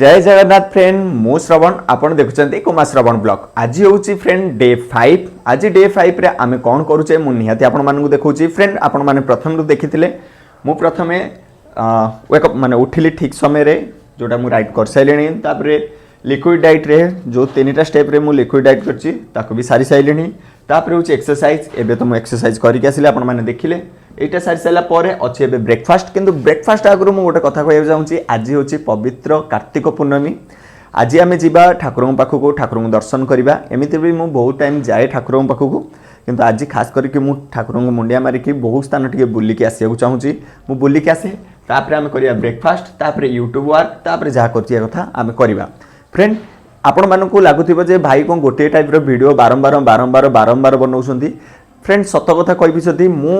जय जगन्नाथ फ्रेंड मु श्रवण आपण देखुचंती कुमारश्रवण ब्लॉग। आज होउची फ्रेंड डे 5। आज डे 5 रे आमे कोन करूचे मु निहाती आपण मानकु देखौची। फ्रेंड आपण माने प्रथम रु देखिथिले मु प्रथमे वेकअप माने उठिली ठीक समय रे जोटा मु राइट कर साइलेनी। तापरे लिक्विड डाइट रे जो तीनटा स्टेप रे मु लिक्विड डाइट करची ताको भी सारी साइलेनी। तापरे होची एक्सरसाइज। एबे तो मु एक्सरसाइज करि के आसिले आपण माने देखिले एटा सारी सारा पर अच्छे एबे ब्रेकफास्ट। किंतु ब्रेकफास्ट आगु मु गोटे कथा कहबा चाहूची। आज होची पवित्र कार्तिक पूर्णमी। आज आमे जिबा ठाकुरन पाखकु ठाकुरन दर्शन करिबा। एमिति भी मु बहुत टाइम जाए ठाकुरन पाखकु, किंतु आज खास करके मु ठाकुरन मुंडिया मारी कि बहुत स्थान टिके बुली के आसिया चाहूची। मु बुली के आसे तापरे आमे करिया ब्रेकफास्ट, तापरे यूट्यूब वर्क, तापरे जा करतिया कथा आमे करिबा। फ्रेंड आपण मानकु लागुथिबो जे भाई को गोटे टाइप रो वीडियो बारंबार बनाउछंती। फ्रेंड सत कथा कहबी जदि मु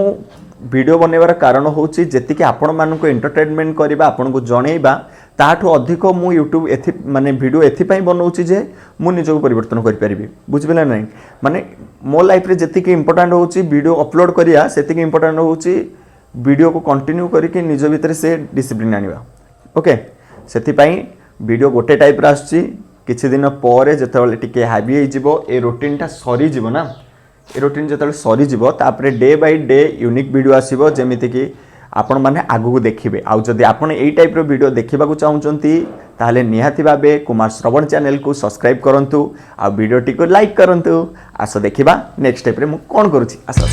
वीडियो बनैबार कारण होची जेति कि आपण मानकु एंटरटेनमेंट करबा, आपण को जणैबा ताठो अधिक मु यूट्यूब एथि माने वीडियो एथि पई बनाउची जे मु निजको परिवर्तन करि परिबी। बुझबेला नै माने मो लाइफ रे जेति कि इंपोर्टेंट होची वीडियो अपलोड करिया, सेति कि इंपोर्टेंट होची वीडियो को कंटिन्यू करिके निज भितर से डिसिप्लिन आनिबा। ओके सेति पई वीडियो गोटे टाइप रा आछी। किछि दिन परे जेतेबेले टिके हैवी हे जिवो ए रूटीन टा सरी जिवो ना, ए रूटीन जेतेबेले सरी जिवो तापरे day by day unique video आसीबो जेमिति कि आपण माने आगु को देखिबे। आ जदि आपण एई टाइप रो वीडियो देखिबा को चाहुचंती ताहले निहाती भाबे कुमारश्रवण चैनल को सब्सक्राइब करंतु आ वीडियो टी को लाइक करंतु। आसो देखिबा नेक्स्ट स्टेप रे मु कोन करूची। आसो